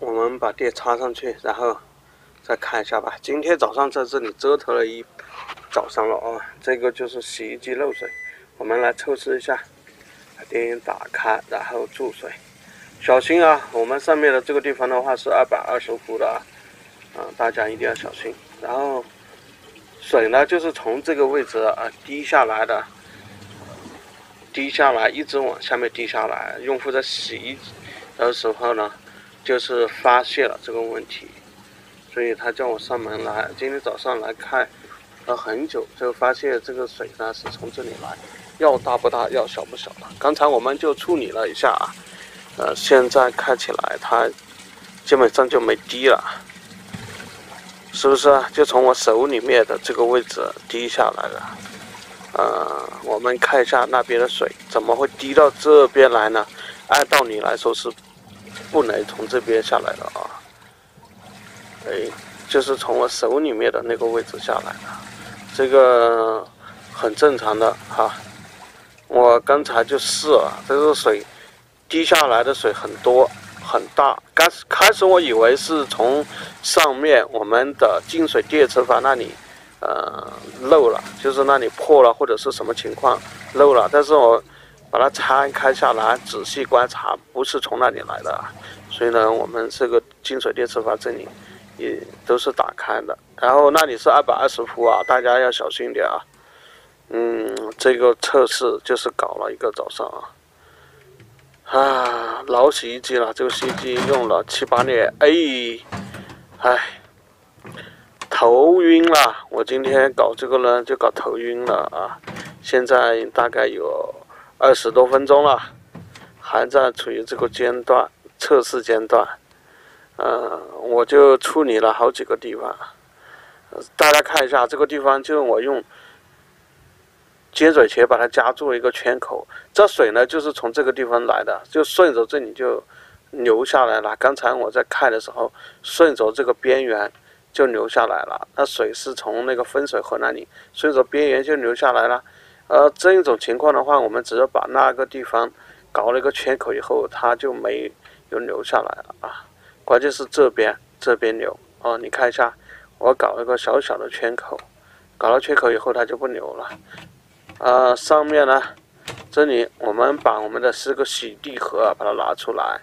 我们把电插上去，然后再看一下吧。今天早上在这里折腾了一早上了啊，这个就是洗衣机漏水，我们来测试一下。把电源打开，然后注水，小心啊！我们上面的这个地方的话是220伏的啊，大家一定要小心。然后水呢，就是从这个位置滴下来的，滴下来一直往下面滴下来。用户在洗衣的时候呢，就是发现了这个问题，所以他叫我上门来。今天早上来看了很久，就发现这个水呢是从这里来，药大不大，药小不小的。刚才我们就处理了一下现在看起来它基本上就没滴了，是不是啊？就从我手里面的这个位置滴下来了。我们看一下那边的水怎么会滴到这边来呢？按道理来说是不能从这边下来的啊。就是从我手里面的那个位置下来的，这个很正常的哈。我刚才就试了，这个水滴下来的水很多很大。开始我以为是从上面我们的净水电磁阀那里漏了，就是那里破了或者是什么情况漏了，但是我把它拆开下来仔细观察，不是从那里来的，所以呢，我们这个净水电磁阀这里也都是打开的，然后那里是220伏啊，大家要小心点啊。这个测试就是搞了一个早上老洗衣机了，这个洗衣机用了7、8年，头晕了。我今天搞这个呢，就搞头晕了啊。现在大概有20多分钟了，还在处于这个测试阶段。我就处理了好几个地方，大家看一下这个地方，就是我用接水钳把它夹住一个圈口，这水呢就是从这个地方来的，就顺着这里就流下来了。刚才我在看的时候，顺着这个边缘就流下来了，那水是从那个分水河那里顺着边缘就流下来了。这一种情况的话，我们只要把那个地方搞了一个圈口以后，它就没有流下来了啊。关键是这边流你看一下，我搞了一个小小的圈口，搞了圈口以后它就不流了。上面呢，这里我们把我们的这个洗涤盒把它拿出来，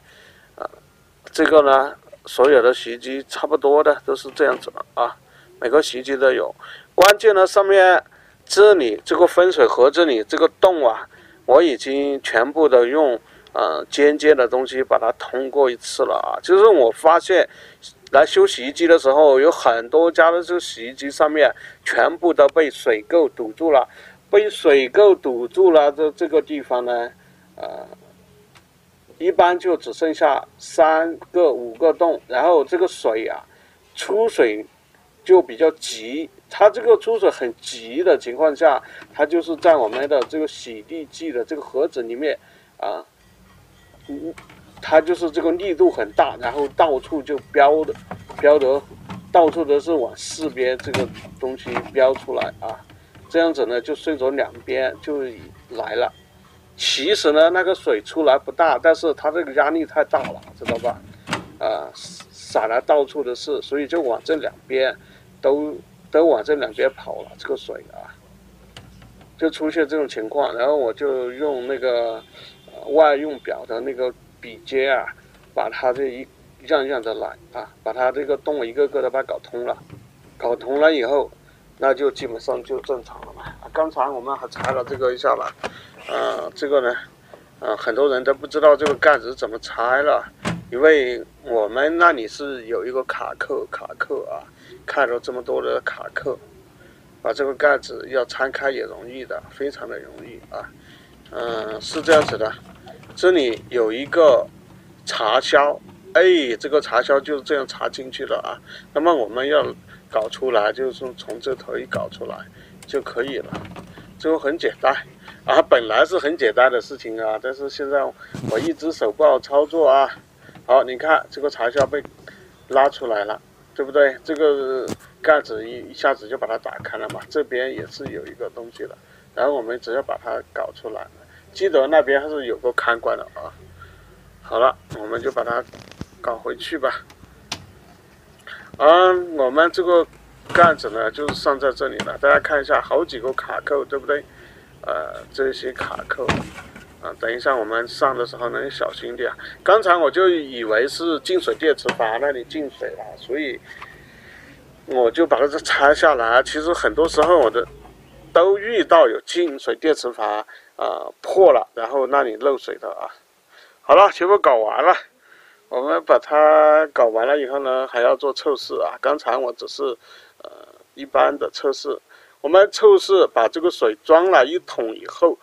这个呢，所有的洗衣机差不多的都是这样子的啊，每个洗衣机都有。关键呢，上面这里这个分水河这里这个洞我已经全部的用尖的东西把它通过一次了啊。就是我发现来修洗衣机的时候，有很多家的这个洗衣机上面全部都被水垢堵住了。被水垢堵住了的这个地方呢，一般就只剩下3个、5个洞，然后这个水出水就比较急。它这个出水很急的情况下，它就是在我们的这个洗涤剂的这个盒子里面它就是这个力度很大，然后到处就标得到处都是往4边这个东西标出来这样子呢，就顺着2边就来了。其实呢，那个水出来不大，但是它这个压力太大了，知道吧？洒来到处的是，所以就往这2边都往这2边跑了，这个水就出现这种情况。然后我就用那个外用表的那个笔尖把它这一样的来把它这个洞一个个的把它搞通了。搞通了以后，那就基本上就正常了嘛。刚才我们还拆了这个一下吧，这个呢，很多人都不知道这个盖子怎么拆了，因为我们那里是有一个卡扣看了这么多的卡扣，把这个盖子要拆开也容易的，非常的容易是这样子的，这里有一个插销，这个插销就是这样插进去了那么我们要搞出来，就是从这头一搞出来就可以了，这个很简单本来是很简单的事情但是现在我一只手不好操作好，你看这个插销被拉出来了，对不对？这个盖子一下子就把它打开了嘛，这边也是有一个东西的，然后我们只要把它搞出来，记得那边还是有个开关的好了，我们就把它搞回去吧。我们这个盖子呢，就是上在这里了。大家看一下，好几个卡扣，对不对？这些卡扣等一下我们上的时候呢，小心点。刚才我就以为是进水电磁阀那里进水了，所以我就把它拆下来。其实很多时候我都遇到有进水电磁阀破了，然后那里漏水的啊。好了，全部搞完了。我们把它搞完了以后呢，还要做测试啊。刚才我只是一般的测试。我们测试把这个水装了1桶以后，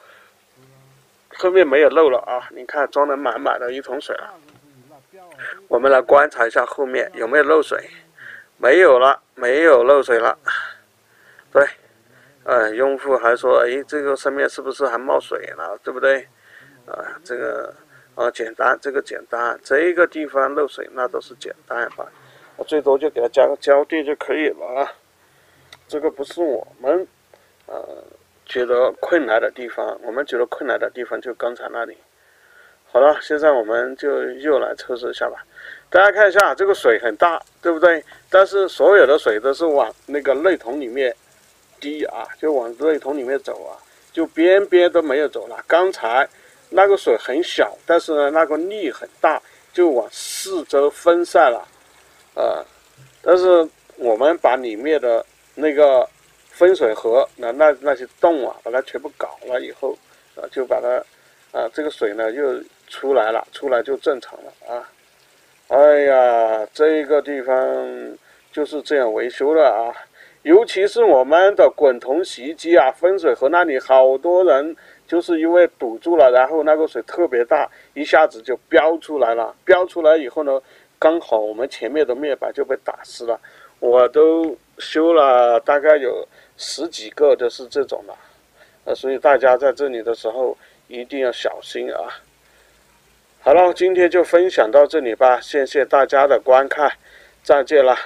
后面没有漏了啊。你看装的满满的1桶水了。我们来观察一下后面有没有漏水。没有了，没有漏水了。对，用户还说，哎，这个上面是不是还冒水了，对不对？这个简单，这个简单，这个地方漏水那都是简单吧，最多就给它加个胶垫就可以了啊。这个不是我们觉得困难的地方，我们觉得困难的地方就刚才那里。好了，现在我们就又来测试一下吧。大家看一下，这个水很大，对不对？但是所有的水都是往那个内桶里面滴啊，就往内桶里面走啊，就边边都没有走了。刚才那个水很小，但是呢，那个力很大，就往四周分散了，但是我们把里面的那个分水河那些洞把它全部搞了以后，就把它这个水呢又出来了，出来就正常了啊。哎呀，这个地方就是这样维修的啊。尤其是我们的滚筒洗衣机分水河那里好多人就是因为堵住了，然后那个水特别大，一下子就飙出来了。飙出来以后呢，刚好我们前面的面板就被打湿了。我都修了大概有10几个都是这种的，所以大家在这里的时候一定要小心啊。好了，今天就分享到这里吧，谢谢大家的观看，再见了。